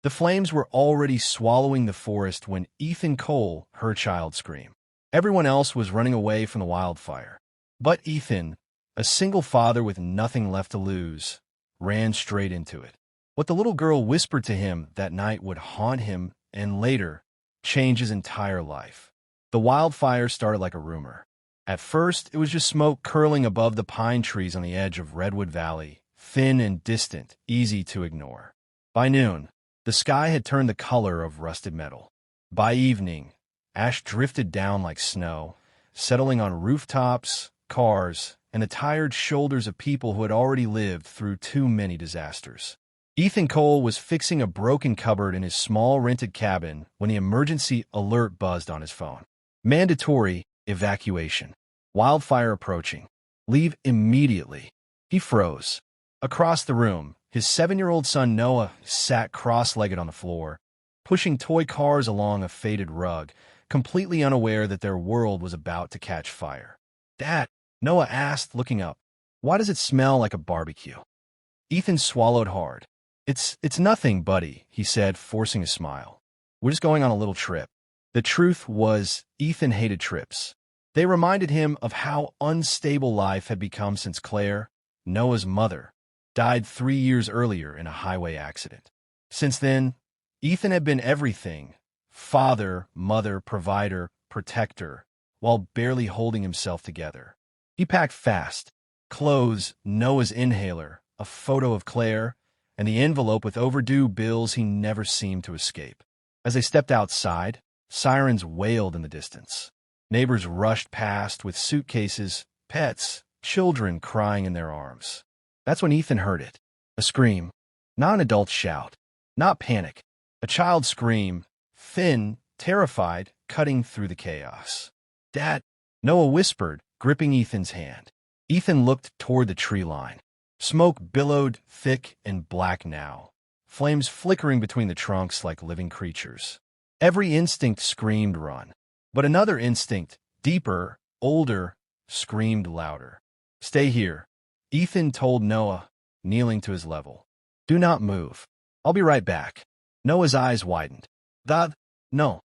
The flames were already swallowing the forest when Ethan Cole heard a child scream. Everyone else was running away from the wildfire. But Ethan, a single father with nothing left to lose, ran straight into it. What the little girl whispered to him that night would haunt him and later change his entire life. The wildfire started like a rumor. At first, it was just smoke curling above the pine trees on the edge of Redwood Valley, thin and distant, easy to ignore. By noon, the sky had turned the color of rusted metal. By evening, ash drifted down like snow, settling on rooftops, cars, and the tired shoulders of people who had already lived through too many disasters. Ethan Cole was fixing a broken cupboard in his small rented cabin when the emergency alert buzzed on his phone. Mandatory evacuation. Wildfire approaching. Leave immediately. He froze. Across the room, his 7-year-old son Noah sat cross-legged on the floor, pushing toy cars along a faded rug, completely unaware that their world was about to catch fire. "Dad," Noah asked, looking up, "why does it smell like a barbecue?" Ethan swallowed hard. It's nothing, buddy," he said, forcing a smile. "We're just going on a little trip." The truth was, Ethan hated trips. They reminded him of how unstable life had become since Claire, Noah's mother, died 3 years earlier in a highway accident. Since then, Ethan had been everything: father, mother, provider, protector, while barely holding himself together. He packed fast: clothes, Noah's inhaler, a photo of Claire, and the envelope with overdue bills he never seemed to escape. As they stepped outside, sirens wailed in the distance. Neighbors rushed past with suitcases, pets, children crying in their arms. That's when Ethan heard it. A scream. Not an adult shout. Not panic. A child's scream, thin, terrified, cutting through the chaos. "Dad," Noah whispered, gripping Ethan's hand. Ethan looked toward the tree line. Smoke billowed, thick and black now, flames flickering between the trunks like living creatures. Every instinct screamed run, but another instinct, deeper, older, screamed louder. "Stay here," Ethan told Noah, kneeling to his level. "Do not move. I'll be right back." Noah's eyes widened. "Dad, no."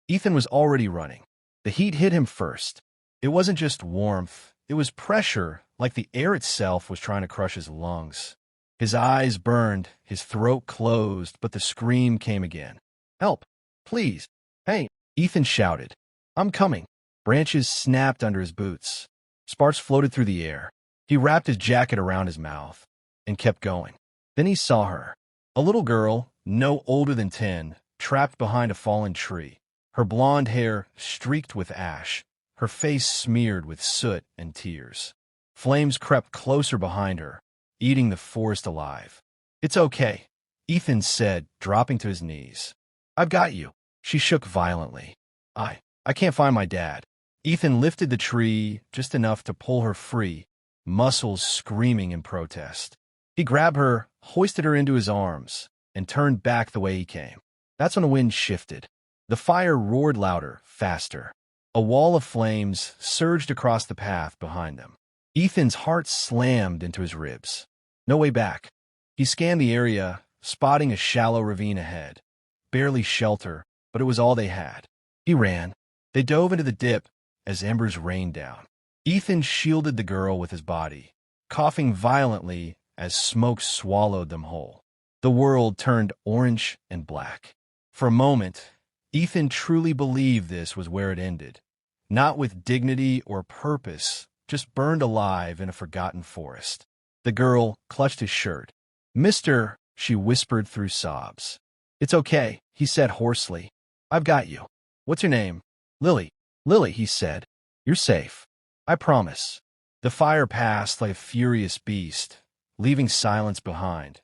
Ethan was already running. The heat hit him first. It wasn't just warmth, it was pressure, like the air itself was trying to crush his lungs. His eyes burned, his throat closed, but the scream came again. "Help! Please! Hey!" Ethan shouted. "I'm coming." Branches snapped under his boots. Sparks floated through the air. He wrapped his jacket around his mouth and kept going. Then he saw her. A little girl, no older than 10, trapped behind a fallen tree. Her blonde hair streaked with ash, her face smeared with soot and tears. Flames crept closer behind her, eating the forest alive. "It's okay," Ethan said, dropping to his knees. "I've got you." She shook violently. I can't find my dad." Ethan lifted the tree just enough to pull her free, muscles screaming in protest. He grabbed her, hoisted her into his arms, and turned back the way he came. That's when the wind shifted. The fire roared louder, faster. A wall of flames surged across the path behind them. Ethan's heart slammed into his ribs. No way back. He scanned the area, spotting a shallow ravine ahead. Barely shelter, but it was all they had. He ran. They dove into the dip as embers rained down. Ethan shielded the girl with his body, coughing violently as smoke swallowed them whole. The world turned orange and black. For a moment, Ethan truly believed this was where it ended. Not with dignity or purpose, just burned alive in a forgotten forest. The girl clutched his shirt. "Mister," she whispered through sobs. "It's okay," he said hoarsely. "I've got you." "What's your name?" "Lily." "Lily," he said. "You're safe. I promise." The fire passed like a furious beast, leaving silence behind,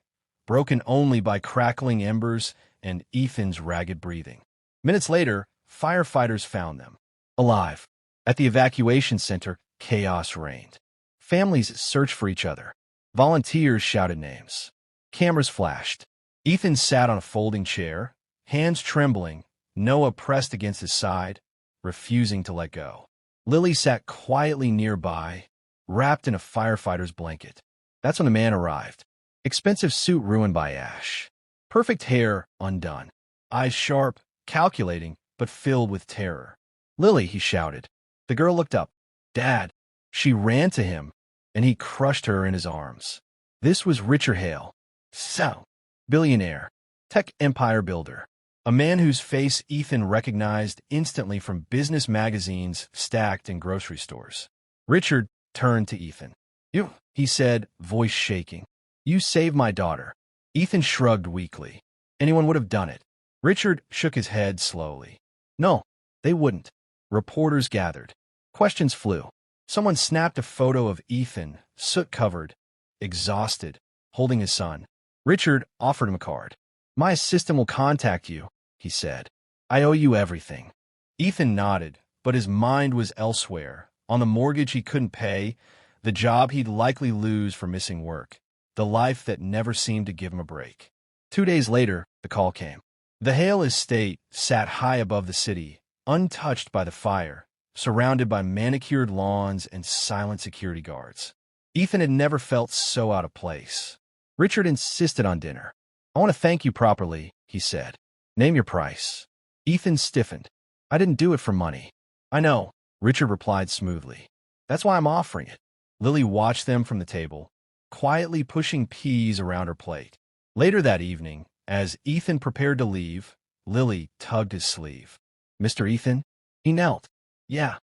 broken only by crackling embers and Ethan's ragged breathing. Minutes later, firefighters found them. Alive. At the evacuation center, chaos reigned. Families searched for each other. Volunteers shouted names. Cameras flashed. Ethan sat on a folding chair, hands trembling, Noah pressed against his side, refusing to let go. Lily sat quietly nearby, wrapped in a firefighter's blanket. That's when the man arrived. Expensive suit ruined by ash. Perfect hair undone. Eyes sharp, calculating, but filled with terror. "Lily," he shouted. The girl looked up. "Dad." She ran to him, and he crushed her in his arms. This was Richard Hale. So, billionaire, tech empire builder. A man whose face Ethan recognized instantly from business magazines stacked in grocery stores. Richard turned to Ethan. "You," he said, voice shaking. "You saved my daughter." Ethan shrugged weakly. "Anyone would have done it." Richard shook his head slowly. "No, they wouldn't." Reporters gathered. Questions flew. Someone snapped a photo of Ethan, soot-covered, exhausted, holding his son. Richard offered him a card. "My assistant will contact you," he said. "I owe you everything." Ethan nodded, but his mind was elsewhere, on the mortgage he couldn't pay, the job he'd likely lose for missing work, the life that never seemed to give him a break. 2 days later, the call came. The Hale estate sat high above the city, untouched by the fire, surrounded by manicured lawns and silent security guards. Ethan had never felt so out of place. Richard insisted on dinner. "I want to thank you properly," he said. "Name your price." Ethan stiffened. "I didn't do it for money." "I know," Richard replied smoothly. "That's why I'm offering it." Lily watched them from the table, quietly pushing peas around her plate. Later that evening, as Ethan prepared to leave, Lily tugged his sleeve. "Mr. Ethan?" He knelt. "Yeah."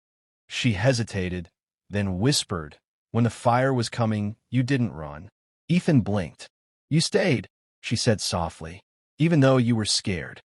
She hesitated, then whispered, "When the fire was coming, you didn't run." Ethan blinked. "You stayed," she said softly, "even though you were scared."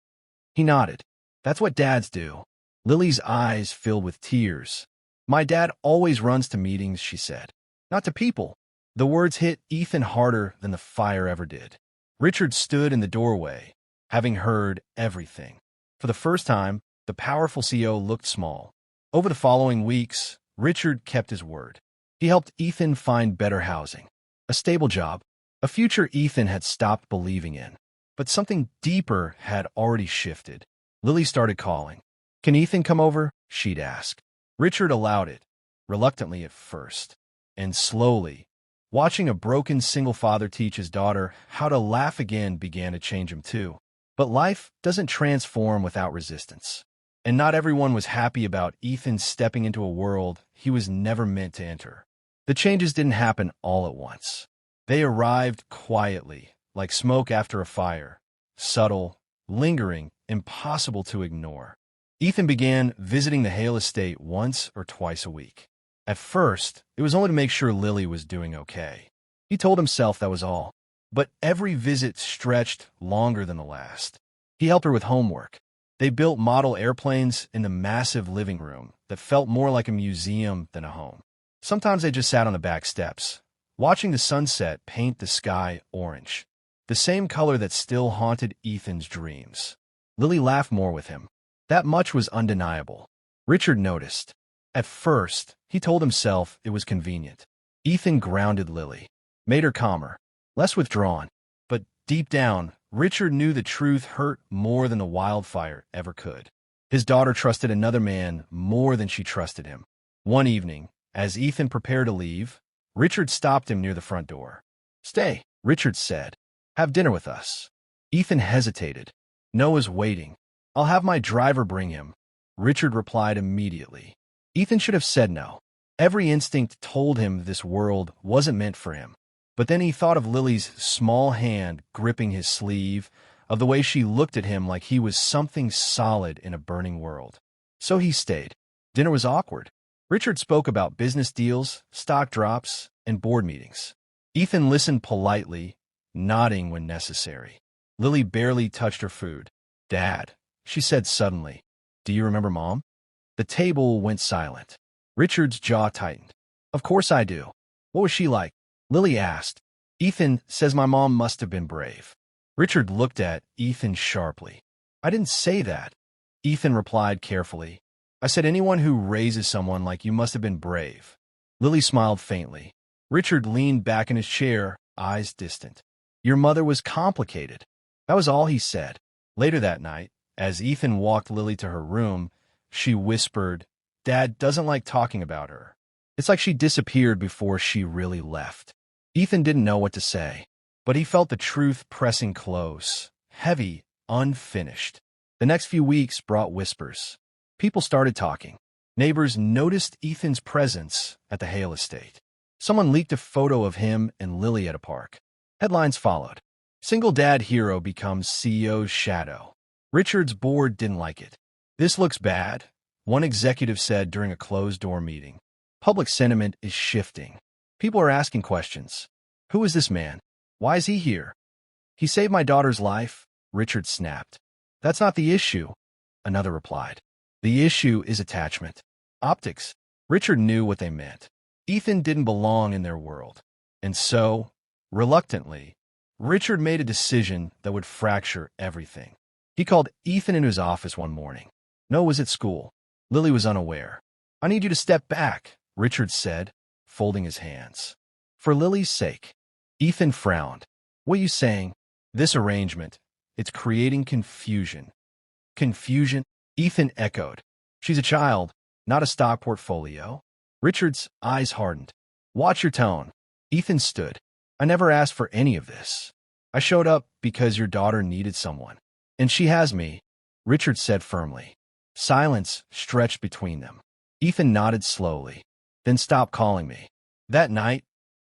He nodded. "That's what dads do." Lily's eyes filled with tears. "My dad always runs to meetings," she said. "Not to people." The words hit Ethan harder than the fire ever did. Richard stood in the doorway, having heard everything. For the first time, the powerful CEO looked small. Over the following weeks, Richard kept his word. He helped Ethan find better housing, a stable job, a future Ethan had stopped believing in. But something deeper had already shifted. Lily started calling. "Can Ethan come over?" she'd ask. Richard allowed it, reluctantly at first, and slowly. Watching a broken single father teach his daughter how to laugh again began to change him too. But life doesn't transform without resistance. And not everyone was happy about Ethan stepping into a world he was never meant to enter. The changes didn't happen all at once. They arrived quietly, like smoke after a fire, subtle, lingering, impossible to ignore. Ethan began visiting the Hale estate once or twice a week. At first, it was only to make sure Lily was doing okay. He told himself that was all. But every visit stretched longer than the last. He helped her with homework. They built model airplanes in the massive living room that felt more like a museum than a home. Sometimes they just sat on the back steps, watching the sunset paint the sky orange, the same color that still haunted Ethan's dreams. Lily laughed more with him. That much was undeniable. Richard noticed. At first, he told himself it was convenient. Ethan grounded Lily, made her calmer, less withdrawn. But deep down, Richard knew the truth hurt more than the wildfire ever could. His daughter trusted another man more than she trusted him. One evening, as Ethan prepared to leave, Richard stopped him near the front door. "Stay," Richard said. "Have dinner with us." Ethan hesitated. "Noah's waiting. I'll have my driver bring him," Richard replied immediately. Ethan should have said no. Every instinct told him this world wasn't meant for him. But then he thought of Lily's small hand gripping his sleeve, of the way she looked at him like he was something solid in a burning world. So he stayed. Dinner was awkward. Richard spoke about business deals, stock drops, and board meetings. Ethan listened politely, nodding when necessary. Lily barely touched her food. "Dad," she said suddenly, "do you remember Mom?" The table went silent. Richard's jaw tightened. "Of course I do. What was she like?" Lily asked. "Ethan says my mom must have been brave." Richard looked at Ethan sharply. "I didn't say that," Ethan replied carefully. "I said anyone who raises someone like you must have been brave." Lily smiled faintly. Richard leaned back in his chair, eyes distant. "Your mother was complicated." That was all he said. Later that night, as Ethan walked Lily to her room, she whispered, "Dad doesn't like talking about her. It's like she disappeared before she really left." Ethan didn't know what to say, but he felt the truth pressing close, heavy, unfinished. The next few weeks brought whispers. People started talking. Neighbors noticed Ethan's presence at the Hale estate. Someone leaked a photo of him and Lily at a park. Headlines followed. Single dad hero becomes CEO's shadow. Richard's board didn't like it. "This looks bad," one executive said during a closed-door meeting. "Public sentiment is shifting. People are asking questions. Who is this man? Why is he here?" "He saved my daughter's life," Richard snapped. "That's not the issue," another replied. "The issue is attachment. Optics." Richard knew what they meant. Ethan didn't belong in their world. And so, reluctantly, Richard made a decision that would fracture everything. He called Ethan into his office one morning. Noah was at school. Lily was unaware. "I need you to step back," Richard said, folding his hands. "For Lily's sake." Ethan frowned. "What are you saying?" "This arrangement. It's creating confusion." "Confusion?" Ethan echoed. "She's a child, not a stock portfolio." Richard's eyes hardened. "Watch your tone." Ethan stood. "I never asked for any of this. I showed up because your daughter needed someone. And she has me," Richard said firmly. Silence stretched between them. Ethan nodded slowly. "Then stop calling me." That night,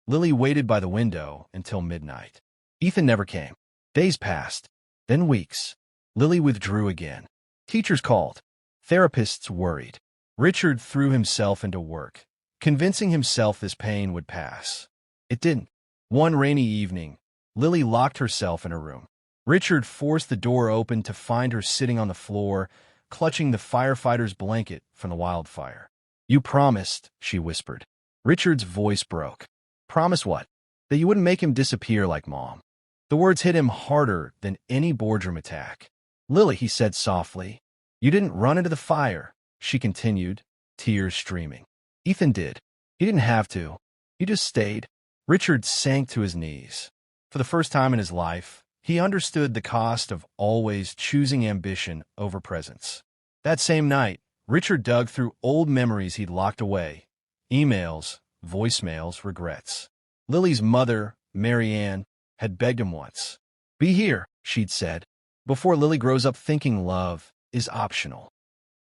Lily waited by the window until midnight. Ethan never came. Days passed, then weeks. Lily withdrew again. Teachers called. Therapists worried. Richard threw himself into work, convincing himself this pain would pass. It didn't. One rainy evening, Lily locked herself in her room. Richard forced the door open to find her sitting on the floor, clutching the firefighter's blanket from the wildfire. "You promised," she whispered. Richard's voice broke. "Promise what?" "That you wouldn't make him disappear like Mom." The words hit him harder than any boardroom attack. "Lily," he said softly. "You didn't run into the fire," she continued, tears streaming. "Ethan did. He didn't have to. He just stayed." Richard sank to his knees. For the first time in his life, he understood the cost of always choosing ambition over presence. That same night, Richard dug through old memories he'd locked away. Emails, voicemails, regrets. Lily's mother, Marianne, had begged him once. "Be here," she'd said, "before Lily grows up thinking love is optional."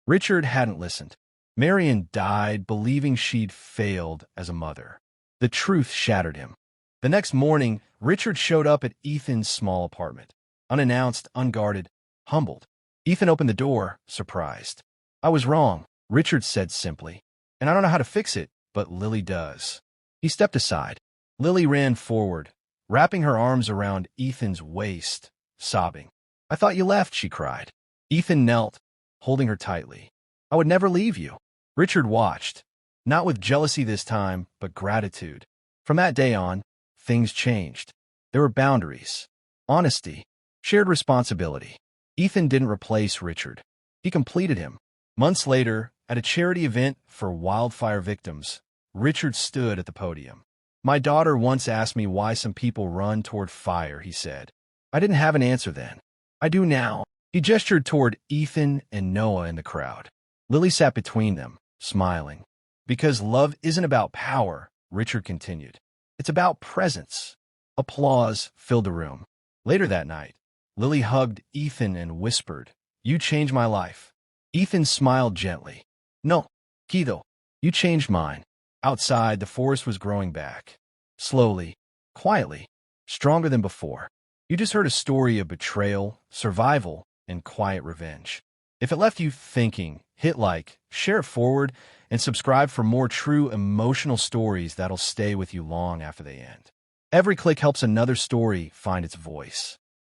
Richard hadn't listened. Marianne died believing she'd failed as a mother. The truth shattered him. The next morning, Richard showed up at Ethan's small apartment. Unannounced, unguarded, humbled. Ethan opened the door, surprised. "I was wrong," Richard said simply. "And I don't know how to fix it, but Lily does." He stepped aside. Lily ran forward, wrapping her arms around Ethan's waist, sobbing. "I thought you left," she cried. Ethan knelt, holding her tightly. "I would never leave you." Richard watched, not with jealousy this time, but gratitude. From that day on, things changed. There were boundaries, honesty, shared responsibility. Ethan didn't replace Richard. He completed him. Months later, at a charity event for wildfire victims, Richard stood at the podium. "My daughter once asked me why some people run toward fire," he said. "I didn't have an answer then. I do now." He gestured toward Ethan and Noah in the crowd. Lily sat between them, smiling. "Because love isn't about power," Richard continued. "It's about presence." Applause filled the room. Later that night, Lily hugged Ethan and whispered, "You changed my life." Ethan smiled gently. "No, Kido, you changed mine." Outside, the forest was growing back. Slowly, quietly, stronger than before. You just heard a story of betrayal, survival, and quiet revenge. If it left you thinking, hit like, share it forward, and subscribe for more true emotional stories that'll stay with you long after they end. Every click helps another story find its voice.